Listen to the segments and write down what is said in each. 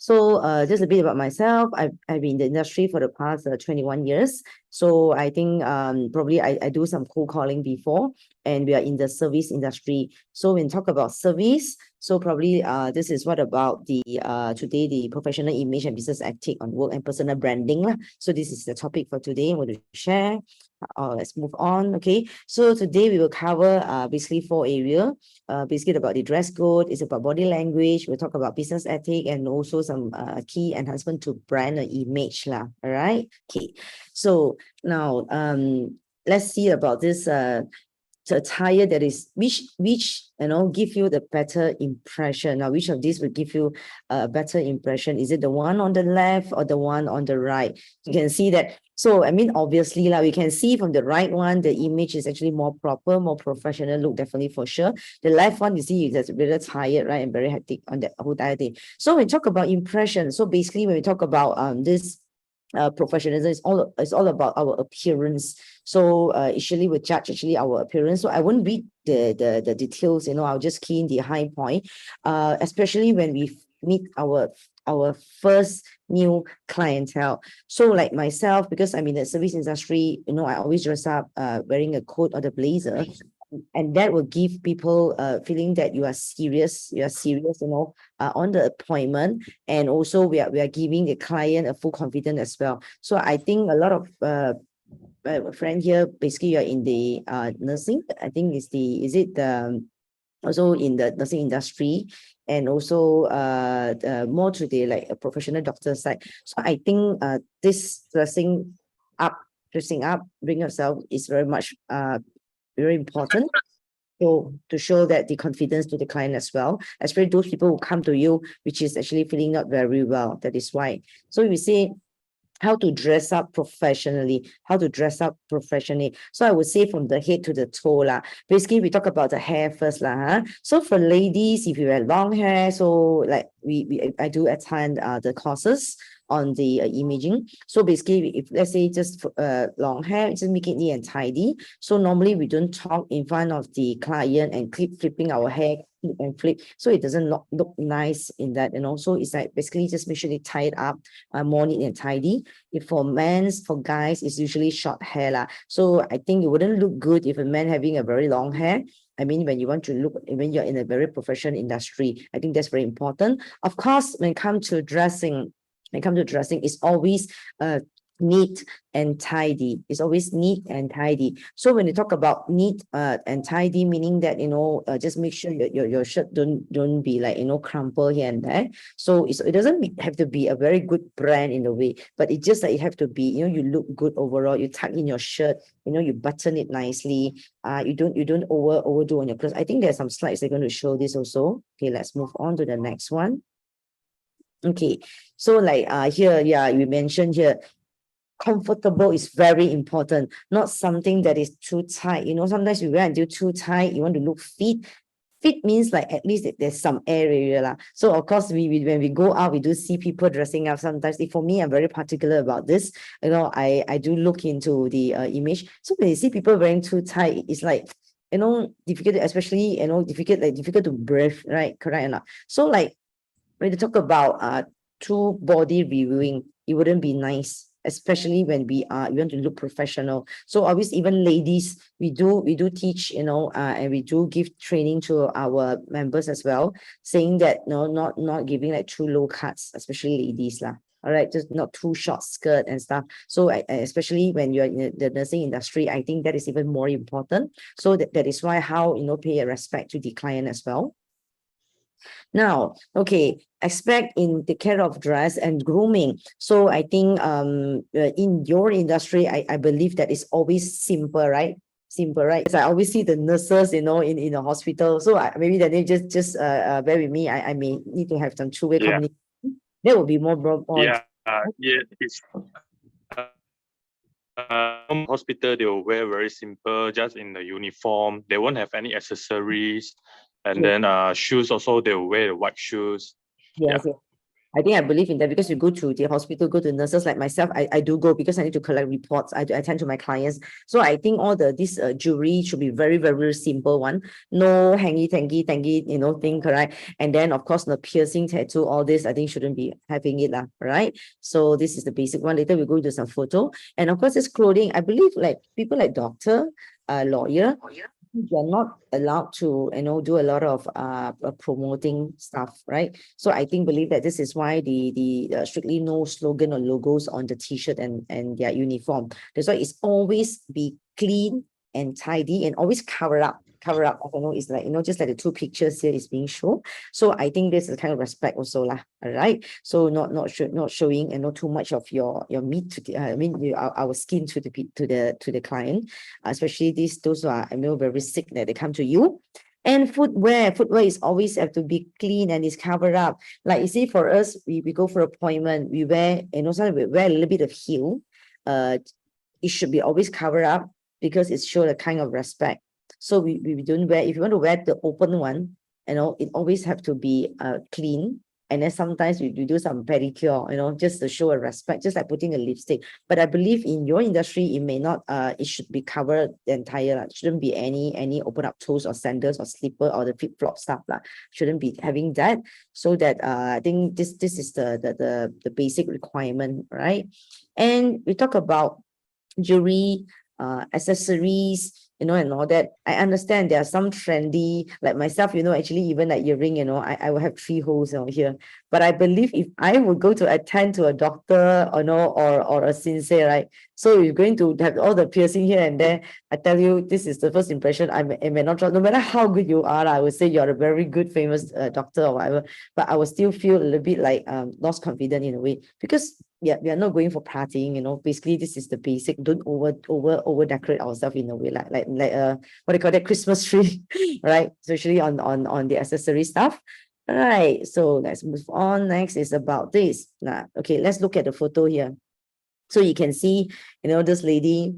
So just a bit about myself. I've been in the industry for the past 21 years. So I think probably I do some cold calling before, and we are in the service industry. So when talk about service, so probably this is what about the today, the professional image and business ethic on work and personal branding lah. So this is the topic for today I'm going to share. Let's move on. Okay, so today we will cover basically 4 areas. Basically about the dress code, it's about body language, we'll talk about business ethic, and also some key enhancement to brand and image lah. All right, okay, so now let's see about this attire that is which give you the better impression. Now which of these will give you a better impression? Is it the one on the left or the one on the right? You can see that. So I mean, obviously we can see from the right one the image is actually more proper, more professional look, definitely for sure. The left one, you see, it's really tired, right, and very hectic on that whole entire thing. So when we talk about impression, so basically when we talk about this professionalism, it's all about our appearance. So usually we judge actually our appearance. So I won't read the details, I'll just key in the high point, especially when we meet our first new clientele. So like myself, because I'm in the service industry, I always dress up wearing a coat or the blazer, and that will give people a feeling that you are serious, on the appointment. And also we are giving the client a full confidence as well. So I think a lot of my friend here, basically you're in the nursing. I think also in the nursing industry, and also more to the like a professional doctor side. So I think this dressing up, bring yourself is very much very important. So to show that the confidence to the client as well, especially those people who come to you, which is actually feeling not very well. That is why. So we say how to dress up professionally, So I would say from the head to the toe lah. Basically, we talk about the hair first lah. Huh? So for ladies, if you have long hair, so like I do attend the courses on the imaging. So basically, if let's say just long hair, just make it neat and tidy. So normally we don't talk in front of the client and flipping our hair and flip, so it doesn't look nice in that. And also it's like basically just make sure they tie it up more neat and tidy. If for guys, it's usually short hair lah. So I think it wouldn't look good if a man having a very long hair. I mean, when you want to look, when you're in a very professional industry, I think that's very important. Of course, when it comes to dressing, it's always neat and tidy. It's always neat and tidy. So when you talk about neat and tidy, meaning that just make sure your shirt don't be like crumple here and there. So it doesn't have to be a very good brand in a way, but it just like it have to be you look good overall. You tuck in your shirt, you button it nicely. You don't overdo on your clothes. I think there's some slides they're going to show this also. Okay, let's move on to the next one. Okay, so like here, we mentioned here, comfortable is very important, not something that is too tight. Sometimes you wear until too tight, you want to look fit. Fit means like at least there's some area lah. So of course we when we go out, we do see people dressing up sometimes. For me, I'm very particular about this. I do look into the image. So when you see people wearing too tight, it's like difficult, especially difficult to breathe, right? Correct or not? So like when you talk about true body reviewing, it wouldn't be nice, especially when we want to look professional. So obviously, even ladies, we do teach, and we do give training to our members as well, saying that not giving like too low cuts, especially ladies lah. All right, just not too short skirt and stuff. So especially when you're in the nursing industry, I think that is even more important. So that is why how pay a respect to the client as well. Now, okay, aspect in the care of dress and grooming. So I think in your industry, I believe that it's always simple, right? Simple, right? Because I always see the nurses, in the hospital. So maybe that they just bear with me. I may need to have some two-way communication. That would be more. It's hospital, they will wear very simple, just in the uniform. They won't have any accessories. And then shoes also, they will wear the white shoes. Yes. I think I believe in that because you go to the hospital, go to nurses like myself, I do go because I need to collect reports. I attend to my clients. So I think all this jewelry should be very, very simple one. No hangy, tangy, thing, correct? And then of course the piercing, tattoo, all this, I think shouldn't be having it, right? So this is the basic one. Later we go into some photo. And of course this clothing, I believe like people like doctor, lawyer, you're not allowed to, do a lot of promoting stuff, right? So I believe that this is why the strictly no slogan or logos on the t-shirt and their uniform. That's why it's always be clean and tidy and always cover up. It's like, just like the two pictures here is being shown. So I think this is kind of respect also lah. All right. So not showing too much of your meat to the, our skin to the client, especially those who are very sick that they come to you. And footwear is always have to be clean and is covered up. Like you see, for us, we go for appointment, we wear, sometimes we wear a little bit of heel. It should be always covered up because it shows a kind of respect. So we don't wear, if you want to wear the open one, it always have to be clean. And then sometimes we do some pedicure, just to show a respect, just like putting a lipstick. But I believe in your industry, it may not, it should be covered the entire, it shouldn't be any open up toes or sandals or slipper or the flip-flop stuff. Shouldn't be having that. So that I think this is the basic requirement, right? And we talk about jewelry, accessories, and all that. I understand there are some trendy, like myself, actually even like earring, I will have 3 holes here. But I believe if I would go to attend to a doctor or a sensei, right? So you're going to have all the piercing here and there. I tell you, this is the first impression. I may not trust, no matter how good you are, I would say you're a very good, famous doctor or whatever, but I will still feel a little bit like lost confidence in a way, because we are not going for partying, basically this is the basic. Don't over decorate ourselves in a way like what do you call that, Christmas tree, right? Especially on the accessory stuff. All right, so let's move on. Next is about this. Okay, let's look at the photo here. So you can see, this lady,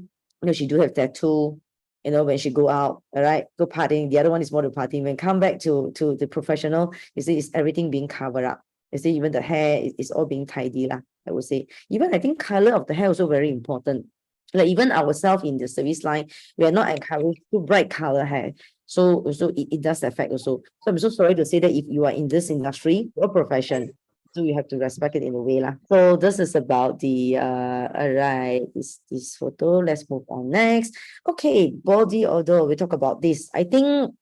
she do have tattoo, when she go out, all right, go partying. The other one is more to partying. When come back to the professional, you see, it's everything being covered up. You see, even the hair is all being tidy lah, I would say. Even I think color of the hair also very important. Like even ourselves in the service line, we are not encouraged to bright color hair. So it does affect also. So I'm so sorry to say that if you are in this industry or profession, so you have to respect it in a way lah. So this is about the all right, this photo. Let's move on next. Okay, body odor. We talk about this. I think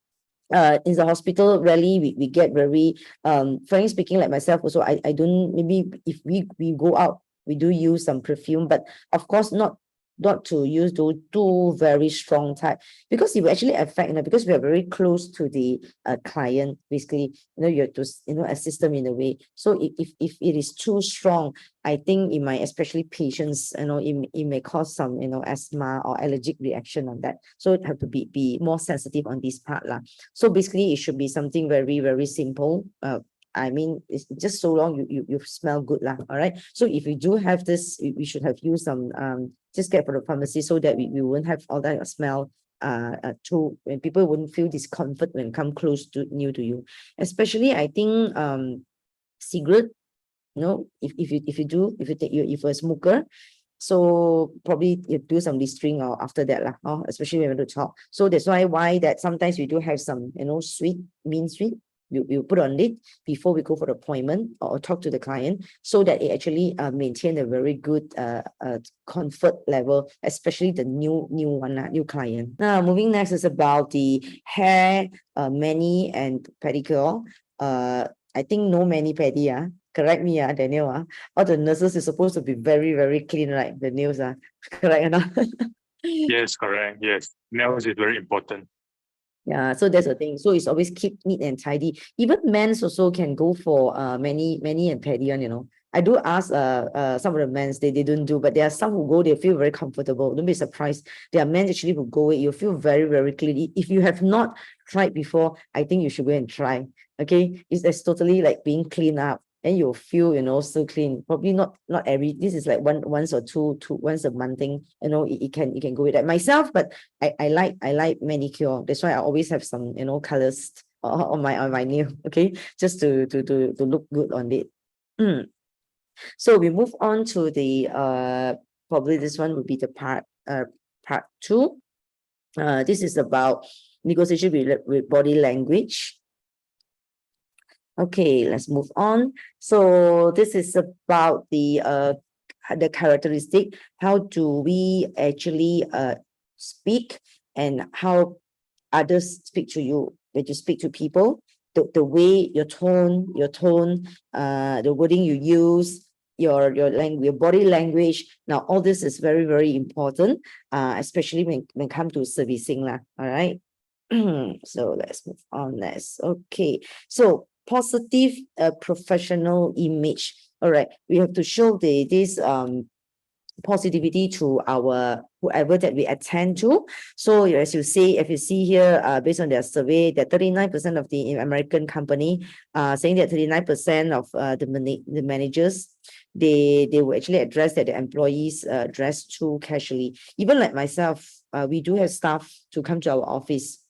in the hospital rarely we get very frankly speaking, like myself also, I don't, maybe if we go out, we do use some perfume, but of course not to use those too very strong type, because it will actually affect, because we are very close to the client, basically, you have to assist them in a way. So if it is too strong, I think it might, especially patients, it may cause some asthma or allergic reaction on that. So it have to be more sensitive on this part lah. So basically it should be something very, very simple. I mean, it's just so long you smell good lah. All right. So if we do have this, we should have used some just get from the pharmacy, so that we won't have all that smell when people wouldn't feel discomfort when come close to new to you. Especially I think cigarette, if you're a smoker, so probably you do some listerine or after that lah, especially when we want to talk. So that's why that sometimes we do have some mean sweet. You put on it before we go for the appointment or talk to the client, so that it actually maintain a very good comfort level, especially the new client. Now moving next is about the hair, mani and pedicure. I think no mani pedi, correct me, Daniel, all the nurses is supposed to be very, very clean, right? The nails are correct or not? Yes, correct. Yes, nails is very important. Yeah, so that's the thing. So it's always keep neat and tidy. Even men's also can go for mani and pedi on, I do ask some of the men's, they don't do, but there are some who go, they feel very comfortable. Don't be surprised. There are men actually who go, you feel very, very clean. If you have not tried before, I think you should go and try. Okay, it's totally like being cleaned up, and you'll feel so clean. Probably not every, this is like once or two once a month thing, it can go with that myself. But I like manicure. That's why I always have some colors on my nail, okay, just to look good on it. So we move on to the probably this one would be the part 2. This is about negotiation with body language. Okay, let's move on. So this is about the characteristic. How do we actually speak, and how others speak to you when you speak to people? The way, your tone, the wording you use, your body language. Now, all this is very, very important, especially when come to servicing lah. All right. So let's move on next. Okay. So positive professional image. All right. We have to show this positivity to our whoever that we attend to. So as you see, if you see here, based on their survey, that 39% of the American company saying that 39% of the managers, they will actually address that the employees dress too casually. Even like myself, we do have staff to come to our office.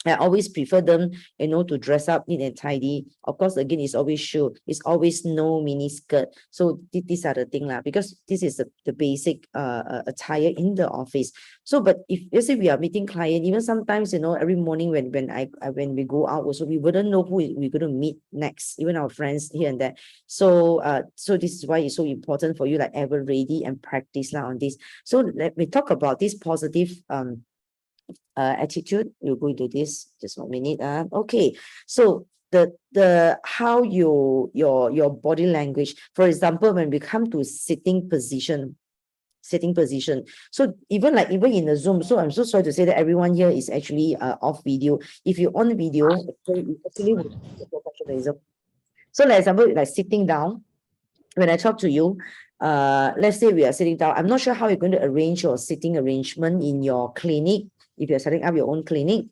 I always prefer them, to dress up neat and tidy. Of course, again, it's always shoe. It's always no mini skirt. So these are the thing lah, because this is the basic attire in the office. So, but if let's say we are meeting client, even sometimes, every morning when we go out also, we wouldn't know who we're going to meet next, even our friends here and there. So so this is why it's so important for you, like, ever ready and practice lah on this. So let me talk about this positive attitude. We'll go into this just 1 minute. Okay, so the how your body language, for example, when we come to sitting position. So even in the Zoom, so I'm so sorry to say that everyone here is actually off video. If you're on video, actually would professionalism. So like example, like sitting down, when I talk to you, let's say we are sitting down. I'm not sure how you're going to arrange your sitting arrangement in your clinic, if you're setting up your own clinic.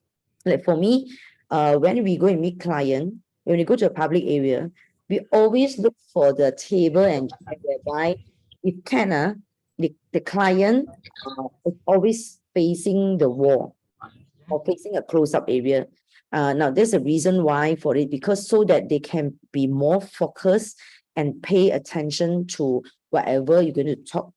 Like for me, when we go and meet client, when we go to a public area, we always look for the table and chair whereby if can, the client is always facing the wall or facing a close-up area. Now, there's a reason why for it, because so that they can be more focused and pay attention to whatever you're going to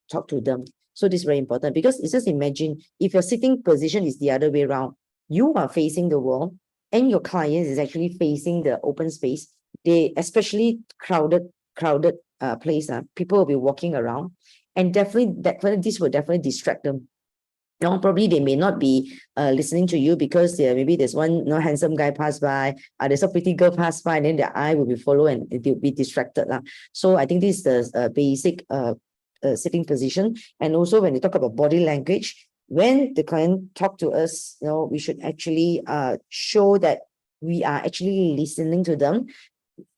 talk to them. So this is very important, because it's just imagine if your sitting position is the other way around, you are facing the wall and your client is actually facing the open space. They, especially crowded place, people will be walking around, and definitely this will definitely distract them. Probably they may not be listening to you, because maybe there's one handsome guy pass by, there's a pretty girl pass by, and then their eye will be follow and they'll be distracted. So I think this is the basic sitting position. And also when you talk about body language, when the client talk to us, we should actually show that we are actually listening to them.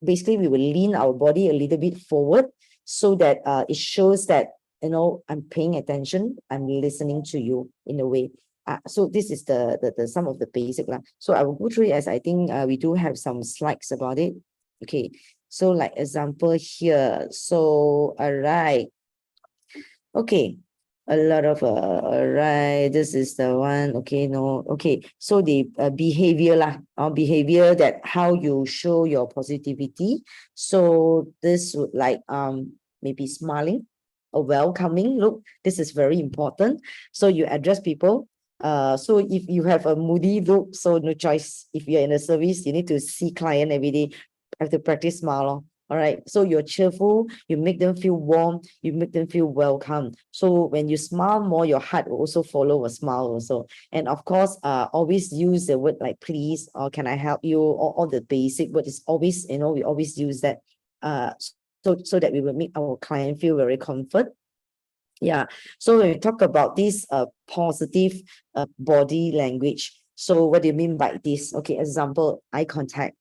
Basically, we will lean our body a little bit forward, so that it shows that I'm paying attention, I'm listening to you in a way. So this is the some of the basic lah. So I will go through it, as I think we do have some slides about it. Okay, so like example here. So all right, okay, a lot of all right, this is the one. Okay, no, okay, so the behavior lah, behavior, that how you show your positivity. So this would like maybe smiling, a welcoming look. This is very important. So you address people. So if you have a moody look, so no choice. If you're in a service, you need to see client every day, have to practice smile. All right. So you're cheerful, you make them feel warm, you make them feel welcome. So when you smile more, your heart will also follow a smile also. And of course, always use the word like please, or can I help you, or all the basic word is always, we always use that. So that we will make our client feel very comfort. Yeah. So when we talk about this positive body language, so what do you mean by this? Okay, example, eye contact.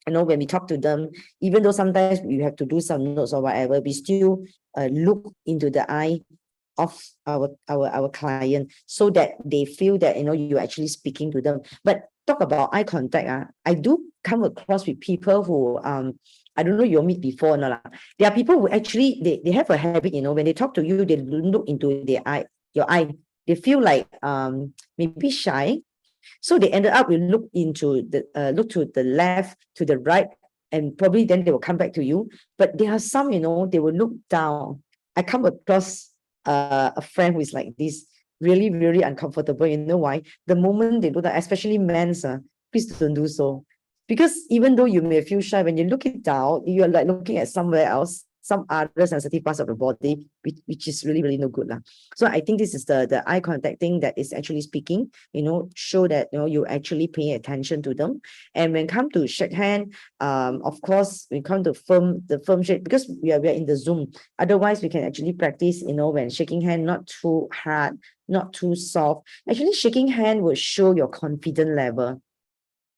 When we talk to them, even though sometimes we have to do some notes or whatever, we still look into the eye of our client, so that they feel that you're actually speaking to them. But talk about eye contact, I do come across with people who I don't know, you meet before or not. There are people who actually they have a habit, when they talk to you, they look into your eye. They feel like maybe shy. So they ended up with look to the left, to the right, and probably then they will come back to you. But there are some, you know, they will look down. I come across a friend who is like this, really, really uncomfortable. You know why? The moment they do that, especially men's, please don't do so. Because even though you may feel shy, when you look it down, you're like looking at somewhere else, some other sensitive parts of the body, which is really, really no good. So I think this is the eye contact thing that is actually speaking, you know, show that, you know, you actually pay attention to them. And when come to shake hand, of course, we come to the firm shake, because we are in the Zoom. Otherwise, we can actually practice, you know, when shaking hand, not too hard, not too soft. Actually, shaking hand will show your confidence level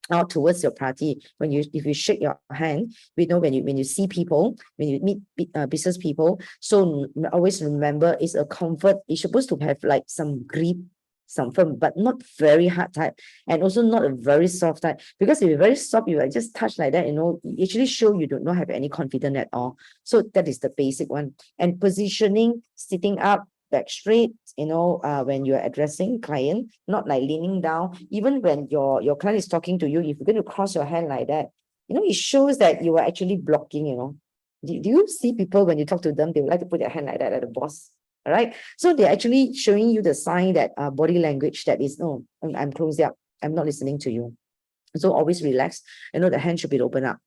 out towards your party. If you shake your hand, we know when you see people, when you meet business people. So always remember, it's a comfort. It's supposed to have like some grip, some firm, but not very hard type, and also not a very soft type. Because if you're very soft, you like just touch like that, you know, it actually show you do not have any confidence at all. So that is the basic one. And positioning, sitting up, back straight, you know, when you're addressing client, not like leaning down. Even when your client is talking to you, if you're going to cross your hand like that, you know, it shows that you are actually blocking, you know. Do you see people when you talk to them, they would like to put their hand like that at the boss? All right. So they're actually showing you the sign that body language that is, no, I'm closed up. I'm not listening to you. So always relax. You know, the hand should be open up.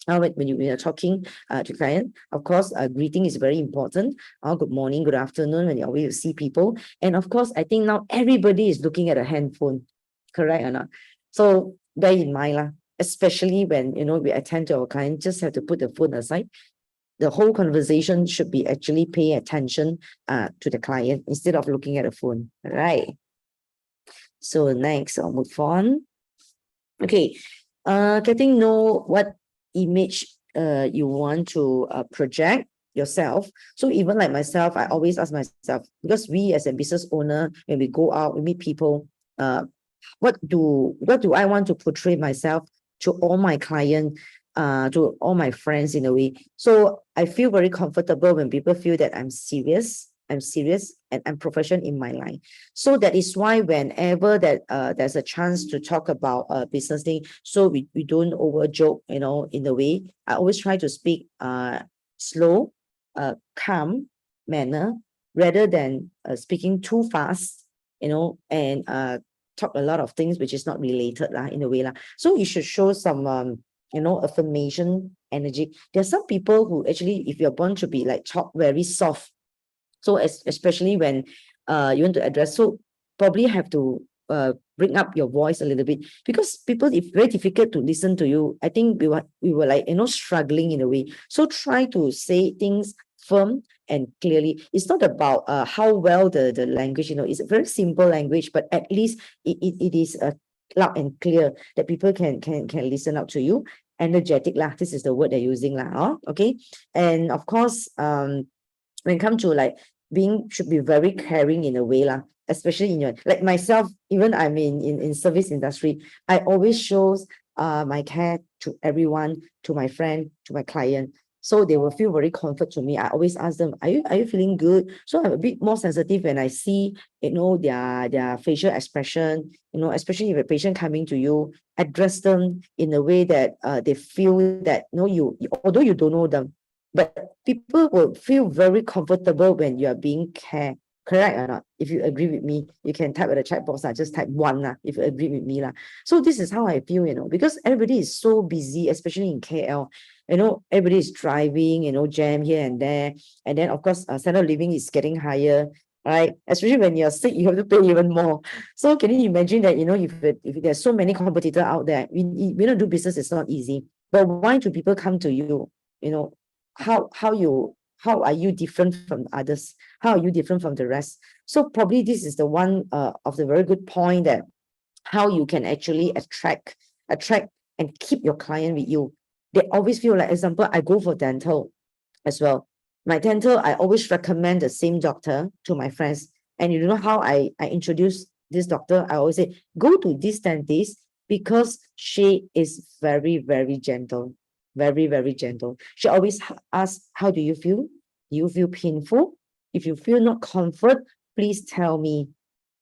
When you're talking to client, of course, greeting is very important. Good morning, good afternoon, when you always see people. And of course, I think now everybody is looking at a handphone, correct or not? So bear in mind, especially when, you know, we attend to our client, just have to put the phone aside. The whole conversation should be actually pay attention to the client instead of looking at the phone, right? So next, I'll move on. Okay, getting know what image you want to project yourself. So even like myself, I always ask myself, because we as a business owner, when we go out, we meet people, what do I want to portray myself to all my clients, to all my friends in a way. So I feel very comfortable when people feel that I'm serious and I'm professional in my line. So that is why whenever that there's a chance to talk about a business thing, so we don't over joke, you know, in a way. I always try to speak slow, calm manner, rather than speaking too fast, you know, and talk a lot of things which is not related in a way. So you should show some you know, affirmation energy. There are some people who actually, if you're born to be like talk very soft, so especially when you want to address, so probably have to bring up your voice a little bit, because people, it's very difficult to listen to you. I think we were like, you know, struggling in a way. So try to say things firm and clearly. It's not about how well the language, you know, it's a very simple language, but at least it is loud and clear that people can listen out to you. Energetic lah, this is the word they're using lah. Okay, and of course, when it comes to like being, should be very caring in a way lah, especially in your, like myself, even I'm in service industry, I always shows my care to everyone, to my friend, to my client. So they will feel very comfort to me. I always ask them, are you feeling good? So I'm a bit more sensitive when I see, you know, their facial expression, you know, especially if a patient coming to you, address them in a way that they feel that, no, you, although you don't know them, but people will feel very comfortable when you are being cared. Correct or not? If you agree with me, you can type at the chat box. Just type 1 if you agree with me. So this is how I feel, you know, because everybody is so busy, especially in KL. You know, everybody is driving, you know, jam here and there. And then, of course, standard of living is getting higher, right? Especially when you're sick, you have to pay even more. So can you imagine that, you know, if there's so many competitors out there, we don't do business, it's not easy. But why do people come to you? You know, how are you different from others? How are you different from the rest? So probably this is the one of the very good point, that how you can actually attract and keep your client with you. They always feel like, example, I go for dental as well. My dental, I always recommend the same doctor to my friends. And you know how I introduce this doctor? I always say, go to this dentist because she is very, very gentle. Very, very gentle. She always asks, how do you feel? Do you feel painful? If you feel not comfort, please tell me.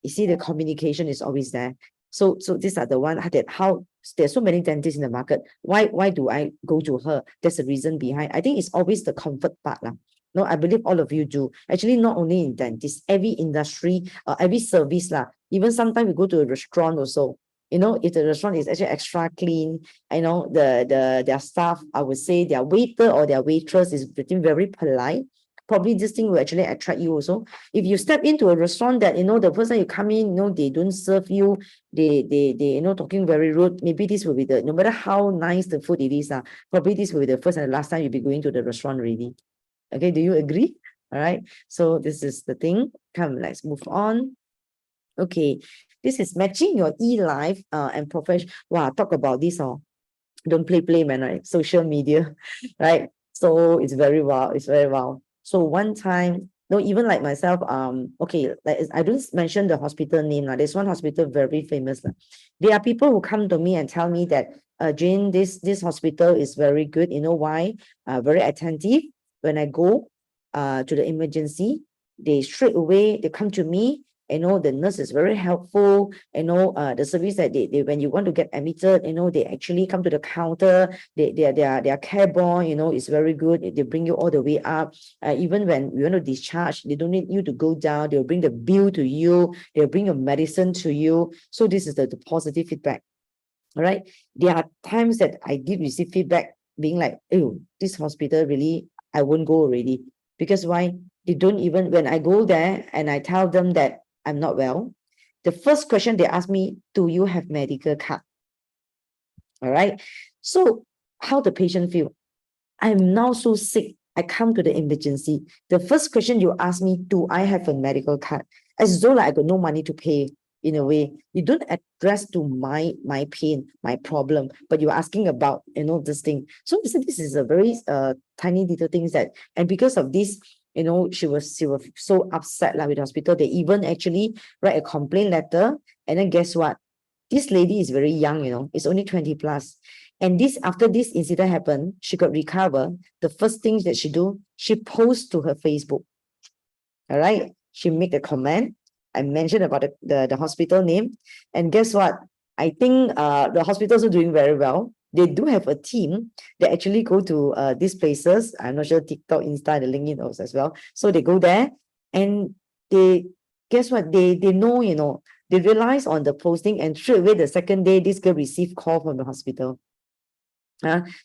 You see, the communication is always there. So these are the one that how There's so many dentists in the market. Why do I go to her? There's a reason behind. I think it's always the comfort part lah. No, I believe all of you do. Actually, not only in dentists, every industry, every service lah. Even sometimes we go to a restaurant also. You know, if the restaurant is actually extra clean, you know, their staff, I would say their waiter or their waitress is getting very polite. Probably this thing will actually attract you also. If you step into a restaurant that, you know, the person you come in, you know, they don't serve you, they you know, talking very rude, maybe this will be the, no matter how nice the food it is, probably this will be the first and the last time you'll be going to the restaurant already. Okay, do you agree? All right, so this is the thing. Come, let's move on. Okay, this is matching your e-life and profession. Wow, talk about this, don't play, man, right? Social media, right? So it's very wow, it's very wow. So one time, no, even like myself, okay, like I don't mention the hospital name now. There's one hospital very famous. There are people who come to me and tell me that, Jane, this hospital is very good. You know why? Very attentive. When I go to the emergency, they straight away they come to me. You know, the nurse is very helpful. You know, the service that they when you want to get admitted, you know, they actually come to the counter. Their care boy, you know, is very good. They bring you all the way up. Even when you want to discharge, they don't need you to go down. They'll bring the bill to you. They'll bring your medicine to you. So this is the positive feedback. All right. There are times that I did receive feedback being like, oh, this hospital really, I won't go already. Because why? They don't even, when I go there and I tell them that I'm not well, the first question they ask me, do you have medical card? All right. So how the patient feel? I'm now so sick. I come to the emergency. The first question you ask me, do I have a medical card? As though like I got no money to pay. In a way, you don't address to my pain, my problem, but you're asking about, you know, this thing. So this is a very tiny little things that, and because of this, you know, she was so upset with the hospital. They even actually write a complaint letter, and then guess what? This lady is very young, you know, it's only 20 plus. And this, after this incident happened, she got recovered. The first thing that she do, she posts to her Facebook. All right, she make the comment. I mentioned about the hospital name, and guess what? I think the hospitals are doing very well. They do have a team that actually go to these places. I'm not sure TikTok, Insta, the LinkedIn also as well. So they go there, and they, guess what? They know, you know, they realize on the posting, and straight away the second day, this girl received call from the hospital.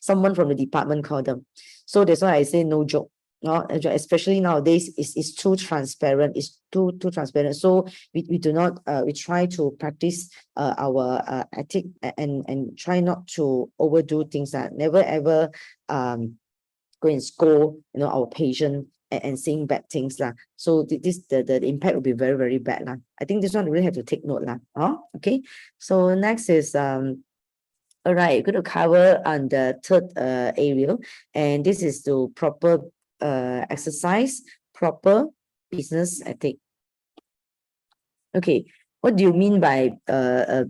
Someone from the department called them. So that's why I say no joke. Especially nowadays, it's too transparent. It's too transparent. So we do not we try to practice our ethic and try not to overdo things. Never ever go and scold, you know, our patient and saying bad things lah. So the impact will be very, very bad lah. I think this one really have to take note lah. Okay. So next is all right, going to cover on the third area, and this is to proper exercise, proper business ethic. Okay, what do you mean by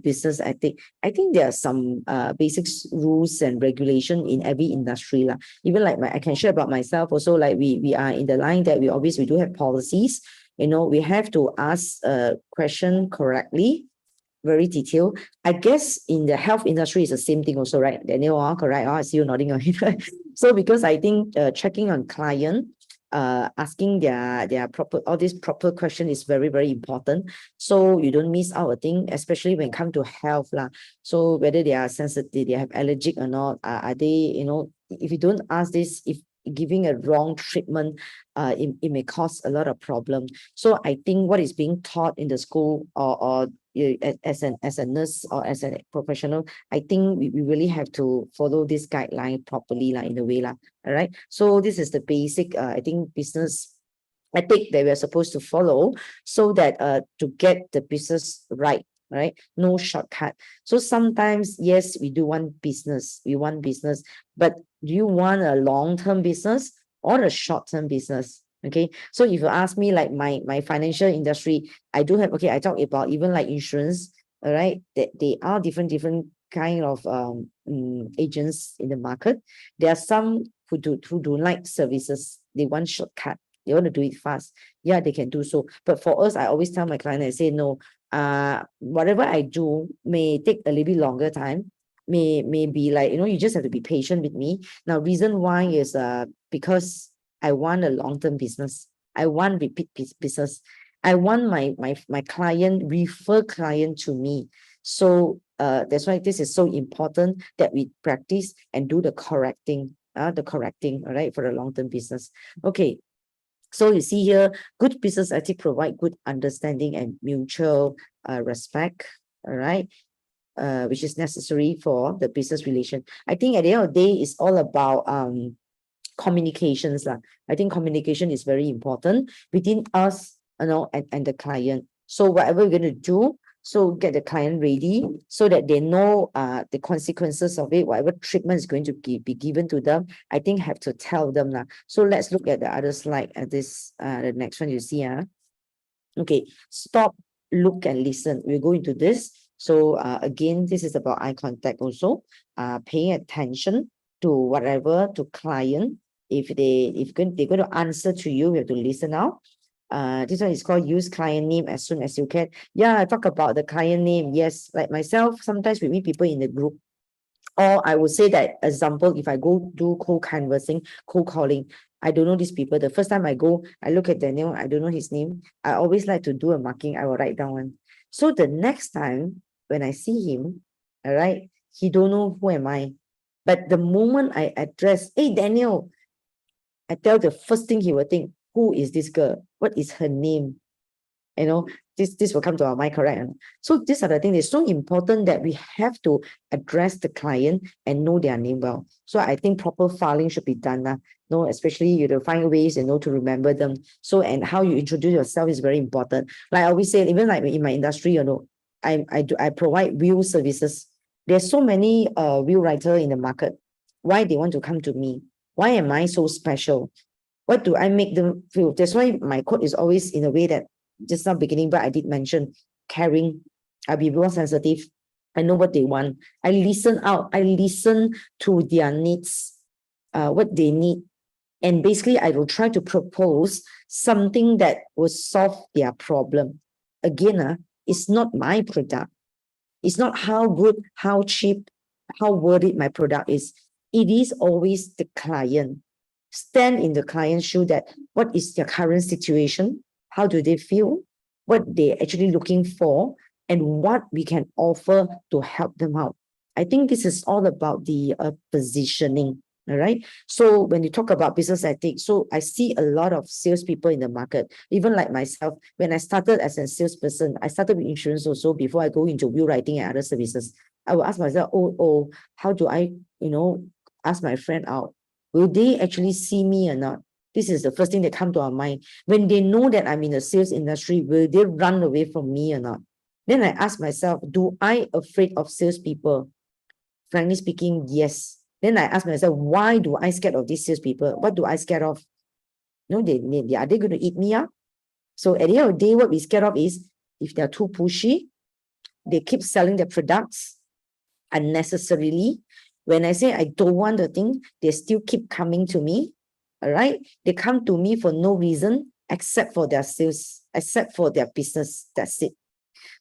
business ethic? I think there are some basic rules and regulation in every industry lah. Even like I can share about myself also. Like we are in the line that we do have policies. You know, we have to ask a question correctly, very detailed. I guess in the health industry is the same thing also, right? Daniel, correct? I see you nodding your head. So because I think checking on client, asking their proper, all this proper question is very, very important. So you don't miss out a thing, especially when it comes to health lah. So whether they are sensitive, they have allergic or not, are they, you know, if you don't ask this, if giving a wrong treatment, it may cause a lot of problem. So I think what is being taught in the school or as a nurse or as a professional, I think we really have to follow this guideline properly in a way all right. So this is the basic I think business ethic that we are supposed to follow, so that to get the business right, no shortcut. So sometimes, yes, we want business, but do you want a long-term business or a short-term business? Okay, so if you ask me, like my financial industry, I do have, okay, I talk about even like insurance, all right, that they are different kind of agents in the market. There are some who do like services, they want shortcut, they want to do it fast. Yeah, they can do so. But for us, I always tell my client, I say, no, whatever I do may take a little bit longer time, may be like, you just have to be patient with me. Now, reason why is because I want a long-term business. I want repeat business. I want my client refer client to me. So that's why this is so important that we practice and do the correcting, all right, for the long-term business. Okay. So you see here, good business ethics provide good understanding and mutual respect, all right, which is necessary for the business relation. I think at the end of the day, it's all about communications lah. I think communication is very important between us, and the client. So whatever we're going to do, so get the client ready so that they know the consequences of it, whatever treatment is going to be given to them. I think have to tell them lah. So let's look at the other slide at this, the next one you see. Okay, stop, look and listen. We'll go into this. So again, this is about eye contact also. Paying attention to whatever, to client. If they're going to answer to you, you have to listen out. This one is called use client name as soon as you can. Yeah, I talk about the client name. Yes, like myself, sometimes we meet people in the group. Or I would say that, example, if I go do cold canvassing, cold calling, I don't know these people. The first time I go, I look at Daniel, I don't know his name. I always like to do a marking. I will write down one. So the next time when I see him, all right, he don't know who am I. But the moment I address, hey, Daniel, I tell the first thing he will think, who is this girl? What is her name? This will come to our mind, correct? So these are the things. It's so important that we have to address the client and know their name well. So I think proper filing should be done. Especially you to find ways, to remember them. So, and how you introduce yourself is very important. Like I always say, even like in my industry, I provide will services. There's so many will writer in the market. Why they want to come to me? Why am I so special? What do I make them feel? That's why my quote is always in a way that just now beginning, but I did mention caring. I'll be more sensitive. I know what they want. I listen out. I listen to their needs, what they need. And basically, I will try to propose something that will solve their problem. Again, it's not my product. It's not how good, how cheap, how worth it my product is. It is always the client. Stand in the client's shoe that what is their current situation? How do they feel? What they're actually looking for and what we can offer to help them out. I think this is all about the positioning. All right. So when you talk about business ethics, so I see a lot of salespeople in the market, even like myself. When I started as a salesperson, I started with insurance also before I go into will writing and other services. I will ask myself, how do I, ask my friend out? Will they actually see me or not? This is the first thing that come to our mind. When they know that I'm in the sales industry, will they run away from me or not? Then I ask myself, do I afraid of salespeople? Frankly speaking, yes. Then I ask myself, why do I scared of these salespeople? What do I scared of? Are they going to eat me up? So at the end of the day, what we scared of is if they're too pushy, they keep selling their products unnecessarily. When I say I don't want the thing, they still keep coming to me. All right. They come to me for no reason except for their sales, except for their business. That's it.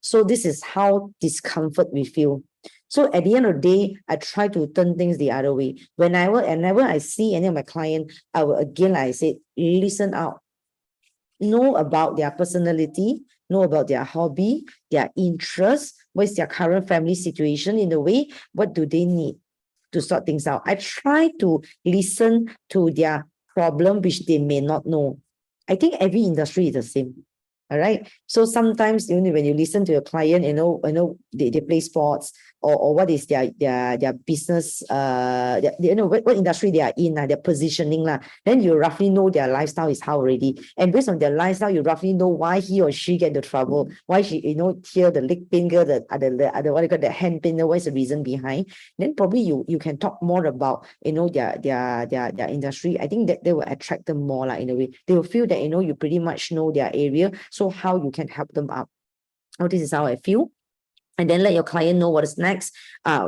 So this is how discomfort we feel. So at the end of the day, I try to turn things the other way. Whenever I see any of my client, I will again, like I said, listen out. Know about their personality, know about their hobby, their interest, what's their current family situation in a way, what do they need to sort things out. I try to listen to their problem, which they may not know. I think every industry is the same. All right. So sometimes when you listen to your client, they play sports or what is their business, what industry they are in, their positioning, then you roughly know their lifestyle is how already. And based on their lifestyle, you roughly know why he or she get the trouble, why she, here the leg pain, the what you call the hand pain, what is the reason behind. Then probably you can talk more about, their industry. I think that they will attract them more, in a way. They will feel that, you pretty much know their area. So how you can help them out. This is how I feel. And then let your client know what is next.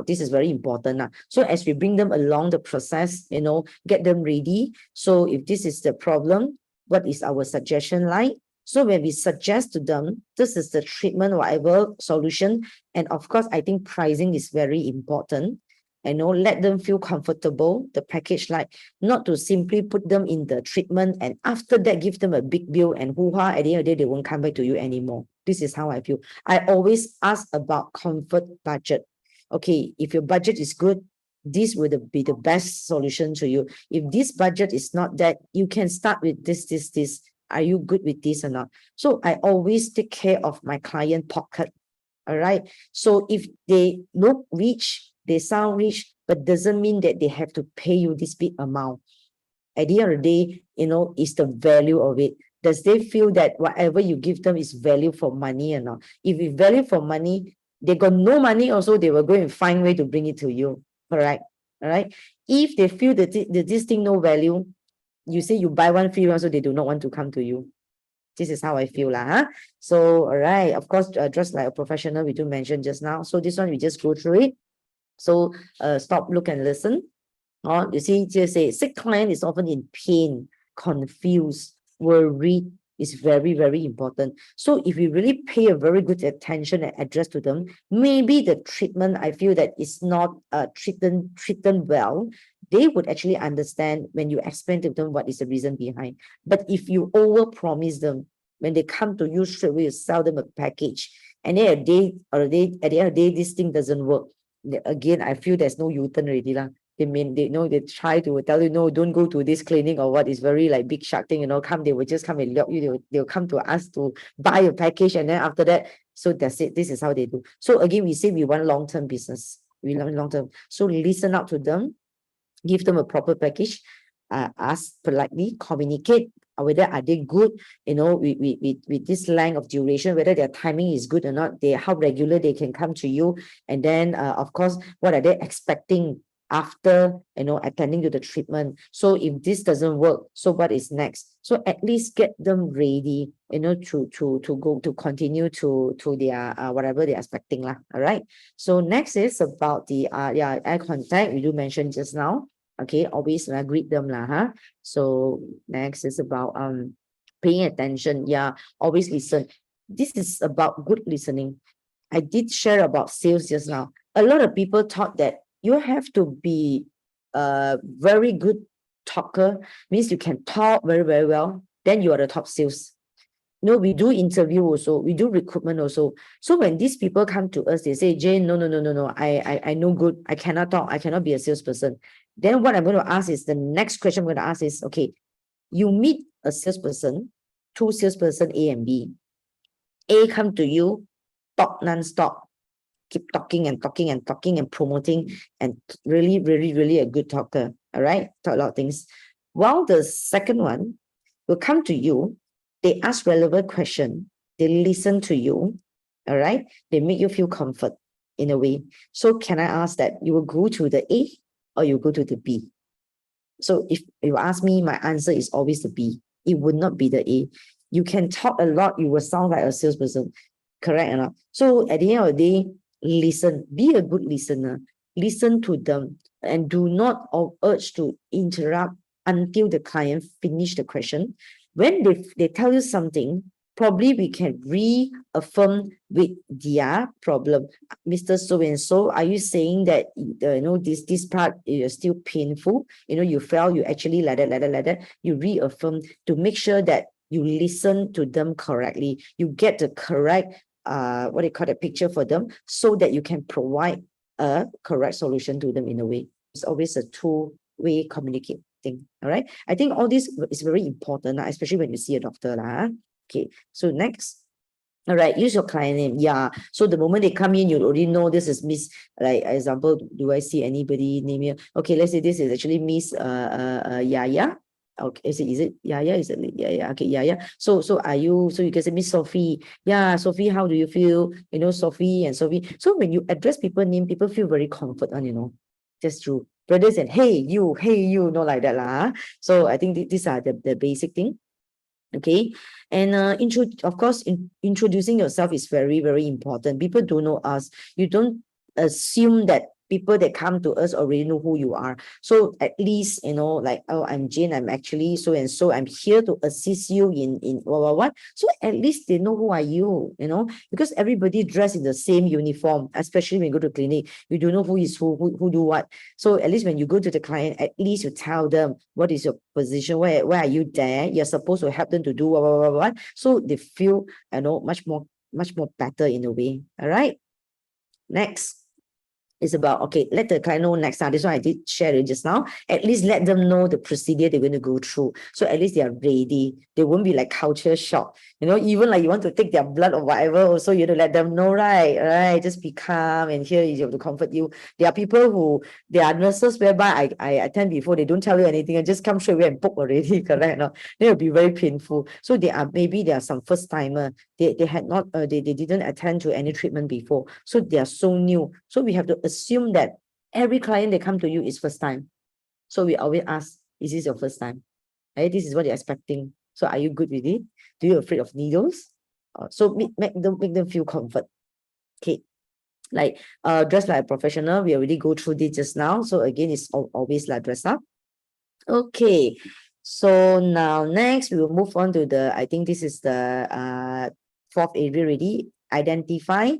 This is very important. So as we bring them along the process, get them ready. So if this is the problem, what is our suggestion like? So when we suggest to them, this is the treatment, whatever solution. And of course, I think pricing is very important. let them feel comfortable, the package, like not to simply put them in the treatment and after that give them a big bill and hoo-ha, at the end of the day, they won't come back to you anymore. This is how I feel. I always ask about comfort budget. Okay, if your budget is good, this would be the best solution to you. If this budget is not that, you can start with this. Are you good with this or not? So I always take care of my client pocket. All right. So if they look rich, they sound rich, but doesn't mean that they have to pay you this big amount. At the end of the day, is the value of it. Does they feel that whatever you give them is value for money or not? If it's value for money, they got no money also, they will go and find way to bring it to you. Correct. All right. If they feel that this thing no value, you say you buy one free one, so they do not want to come to you. This is how I feel lah. Huh? So, all right. Of course, just like a professional, we do mention just now. So this one, we just go through it. So, stop, look, and listen. You see, just say sick client is often in pain, confused, worried. Is very, very important. So if we really pay a very good attention and address to them, maybe the treatment, I feel that is not treated well, they would actually understand when you explain to them what is the reason behind. But if you overpromise them, when they come to you straight away, you sell them a package, and then at the end of the day, this thing doesn't work. Again, I feel there's no U-turn already lah. They try to tell you, no, don't go to this clinic or what is very like big shark thing, they will just come and lock you. They'll come to us to buy a package, and then after that, so that's it. This is how they do. So again, we say we want long-term business. We want long-term. So listen out to them, give them a proper package, ask politely, communicate whether are they good, with this length of duration, whether their timing is good or not, how regular they can come to you, and then of course, what are they expecting after attending to the treatment. So if this doesn't work, so what is next? So at least get them ready, to go to continue to their whatever they're expecting lah. All right. So next is about the eye contact. We do mention just now. Okay, always greet them lah. Huh? So next is about paying attention. Yeah, always listen. This is about good listening. I did share about sales just now. A lot of people thought that you have to be a very good talker, means you can talk very, very well, then you are the top sales. We do interview also, we do recruitment also. So when these people come to us, they say, Jane, no, I no good, I cannot talk, I cannot be a salesperson. Then what I'm going to ask is, the next question I'm going to ask is, okay, you meet a salesperson, two salesperson A and B. A come to you, talk non-stop, keep talking and talking and talking and promoting, and really, really, really a good talker. All right, talk a lot of things. While the second one will come to you, they ask relevant question, they listen to you. All right, they make you feel comfort in a way. So can I ask that you will go to the A or you go to the B? So if you ask me, my answer is always the B. It would not be the A. You can talk a lot, you will sound like a salesperson, correct or not? So at the end of the day, listen, be a good listener, listen to them, and do not urge to interrupt until the client finish the question. When they tell you something, probably we can reaffirm with their problem. Mr. So-and-so, are you saying that, this part is still painful? You felt you actually like that. You reaffirm to make sure that you listen to them correctly. You get the correct what they call a picture for them, so that you can provide a correct solution to them in a way. It's always a two-way communicating. All right. I think all this is very important, especially when you see a doctor. Okay. So next. All right, use your client name. Yeah. So the moment they come in, you already know this is Miss, like example, do I see anybody name here? Okay, let's say this is actually Miss Yaya. Okay, is it Yaya? Is it Yaya? Okay, Yaya. So are you, so you can say Miss Sophie. Yeah, Sophie, how do you feel? Sophie and Sophie. So when you address people name, people feel very comfortable, That's true. Rather than hey you, like that lah. So I think these are the basic thing. Okay, and of course, introducing yourself is very, very important. People don't know us. You don't assume that people that come to us already know who you are. So at least, like, oh, I'm Jane, I'm actually so and so, I'm here to assist you in what. So at least they know who are you, because everybody dressed in the same uniform, especially when you go to clinic, you don't know who is who do what. So at least when you go to the client, at least you tell them what is your position, where are you there? You're supposed to help them to do what. So they feel, much more better in a way. All right. Next is about, okay, let the client know next time. This one I did share it just now. At least let them know the procedure they're going to go through. So at least they are ready. They won't be like culture shock. Even like you want to take their blood or whatever, also you have to let them know, right? Right. Just be calm, and here you have to comfort you. There are people who, there are nurses whereby I attend before, they don't tell you anything and just come straight away and book already, correct? No? It will be very painful. So maybe there are some first timer. They had not, they didn't attend to any treatment before. So they are so new. So we have to assume that every client that come to you is first time. So we always ask, is this your first time? Right? This is what you're expecting. So are you good with it? Do you afraid of needles? So make them feel comfort. Okay. Like dress like a professional. We already go through this just now. So again, it's always like dress up. Okay. So now next we will move on to I think this is the fourth area already. Identify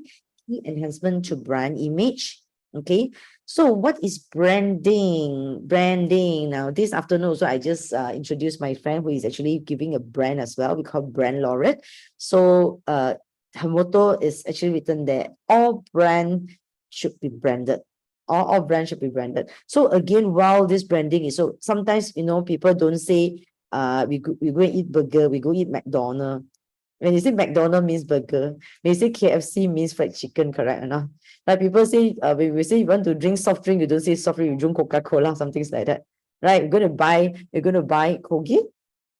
key enhancement to brand image. Okay. So what is branding? Branding. Now this afternoon, so I just introduced my friend who is actually giving a brand as well. We call Brand Laureate. So her motto is actually written there. All brand should be branded. All brands should be branded. So again, while this branding is, so sometimes people don't say we go and eat burger, we go eat McDonald's. When you say McDonald's means burger, when you say KFC means fried chicken, correct or not? Like people say, when we say you want to drink soft drink, you don't say soft drink, you drink Coca-Cola, something like that. Right? You're gonna buy Colgate.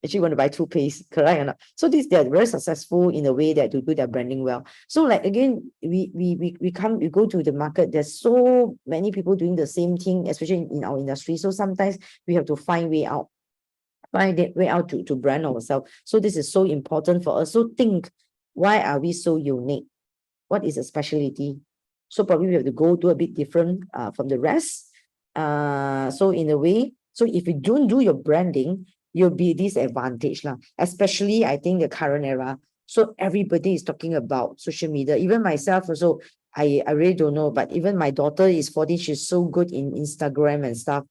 Actually want to buy toothpaste, correct or not? So they're very successful in a way that to do their branding well. So like again, we go to the market. There's so many people doing the same thing, especially in our industry. So sometimes we have to find that way out to brand ourselves. So this is so important for us. So think, why are we so unique? What is a specialty? So probably we have to go do a bit different from the rest. So in a way, so if you don't do your branding, you'll be disadvantaged, especially I think the current era. So everybody is talking about social media. Even myself also, I really don't know, but even my daughter is 14, she's so good in Instagram and stuff,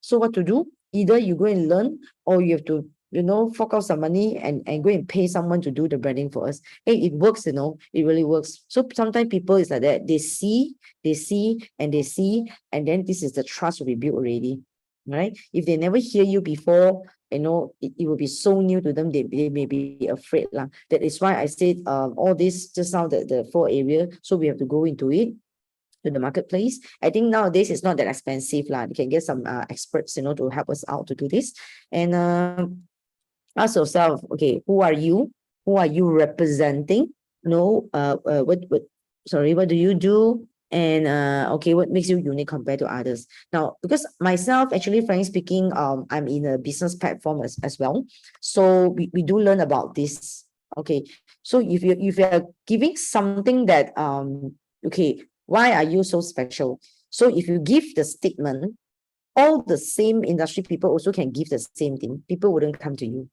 So what to do? Either you go and learn, or you have to, fork out some money and go and pay someone to do the branding for us. Hey, it works, it really works. So sometimes people is like that. They see, and then this is the trust will be built already. Right? If they never hear you before, it will be so new to them, they may be afraid. That is why I said all this just now, the 4 area. So we have to go into it, to the marketplace. I think nowadays it's not that expensive. You can get some experts, to help us out to do this. And ask yourself, okay, who are you? Who are you representing? What do you do? And okay, what makes you unique compared to others? Now, because myself, actually, frankly speaking, I'm in a business platform as well. So we do learn about this. Okay. So if you are giving something that okay, why are you so special? So if you give the statement, all the same industry people also can give the same thing. People wouldn't come to you.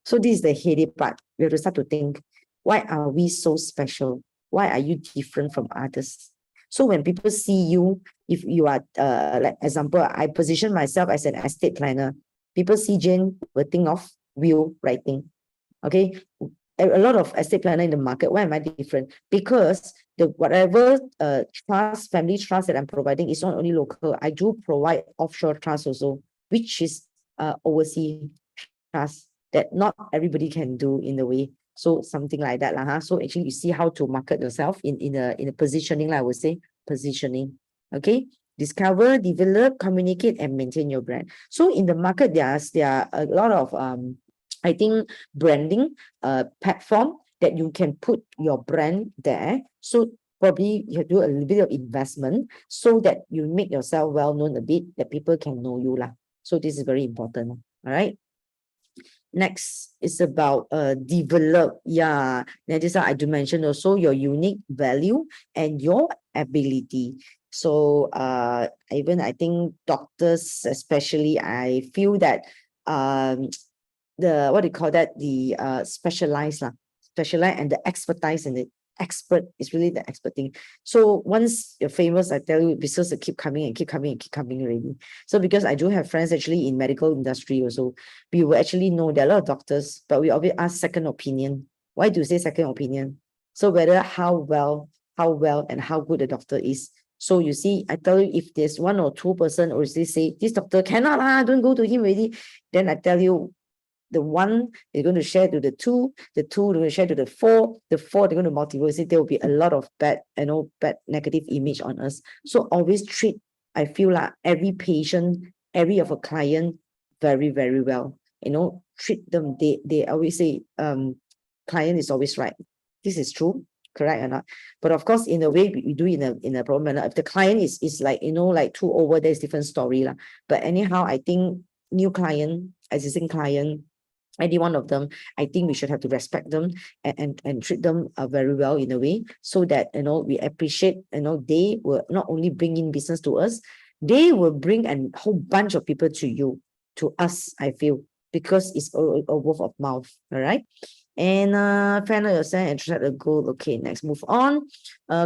So this is the heady part. We have to start to think, why are we so special? Why are you different from others? So when people see you, if you are, like example, I position myself as an estate planner. People see Jane will think of will writing. Okay. A lot of estate planner in the market. Why am I different? Because the whatever family trust that I'm providing is not only local. I do provide offshore trust also, which is overseas trust that not everybody can do in a way. So something like that. So actually you see how to market yourself in a positioning, I would say positioning. Okay. Discover, develop, communicate, and maintain your brand. So in the market, there are a lot of I think branding platform that you can put your brand there. So probably you do a little bit of investment so that you make yourself well known a bit, that people can know you lah. So this is very important. All right. Next is about develop. Yeah, that is how I do mention also your unique value and your ability. So even I think doctors especially, I feel that the what do you call that, the specialized and the expertise in it. Expert is really the expert thing. So once you're famous, I tell you, business will keep coming and keep coming and keep coming already. So because I do have friends actually in medical industry also, we will actually know there are a lot of doctors, but we always ask second opinion. Why do you say second opinion? So whether how well and how good the doctor is. So you see, I tell you, if there's 1 or 2% or they say this doctor cannot don't go to him already, then I tell you, the 1 they're going to share to the 2, the 2 they're going to share to the 4, the 4 they're going to multiply. There will be a lot of bad negative image on us. So always treat, I feel like, every patient, every of a client very, very well. Treat them. They always say client is always right. This is true, correct or not? But of course, in a way, we do in a proper manner. If the client is like like too over, there's different story lah. But anyhow, I think new client, existing client, any one of them, I think we should have to respect them and treat them very well in a way, so that we appreciate, they will not only bring in business to us, they will bring a whole bunch of people to us, I feel, because it's a word of mouth. All right. And find out yourself and try to goal. Okay, next, move on.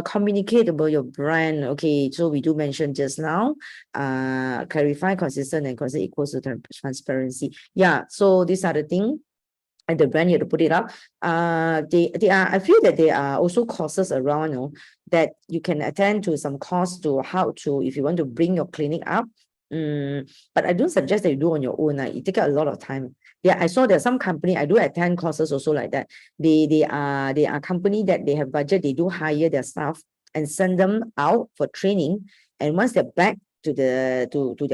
Communicate about your brand. Okay, so we do mention just now. Clarify, consistent, and consistent equals to transparency. Yeah, so these are the things. And the brand, you have to put it up. They are, I feel that there are also courses around, that you can attend to some course to how to, if you want to bring your clinic up. But I don't suggest that you do on your own. It take a lot of time. Yeah, I saw there's some company, I do attend courses also like that. They are company that they have budget, they do hire their staff and send them out for training. And once they're back to their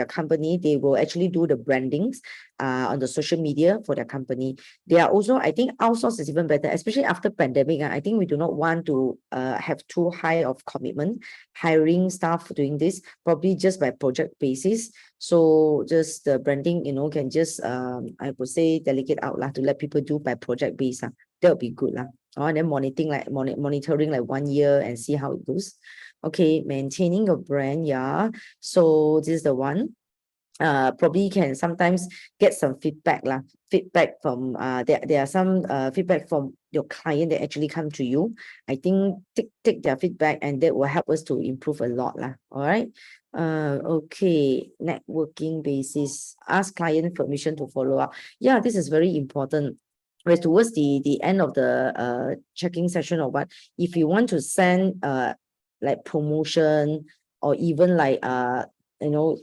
company, they will actually do the brandings on the social media for their company. They are also, I think, outsource is even better, especially after pandemic. I think we do not want to have too high of commitment hiring staff doing this, probably just by project basis. So just the branding, can just I would say delegate out to let people do by project base. That would be good. And then monitoring like 1 year and see how it goes. Okay, maintaining your brand. Yeah. So this is the one. Probably can sometimes get some feedback from there are some feedback from your client that actually come to you. I think take their feedback, and that will help us to improve a lot all right. Okay, networking basis, ask client permission to follow up. Yeah, this is very important. Whereas towards the end of the checking session or what, if you want to send like promotion, or even like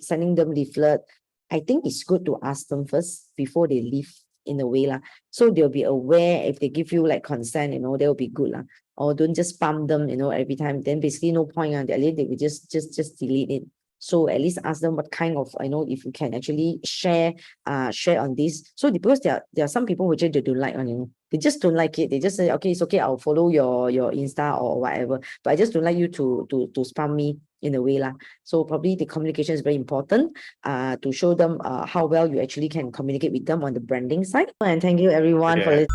sending them leaflet, I think it's good to ask them first before they leave, in a way so they'll be aware. If they give you like consent, they'll be good or don't just spam them, every time. Then basically no point at least they will just delete it. So at least ask them what kind of, if you can actually share on this. So because there are some people which they don't like they just don't like it. They just say, okay, it's okay, I'll follow your Insta or whatever, but I just don't like you to spam me, in a way So probably the communication is very important to show them how well you actually can communicate with them on the branding side. And thank you everyone for listening.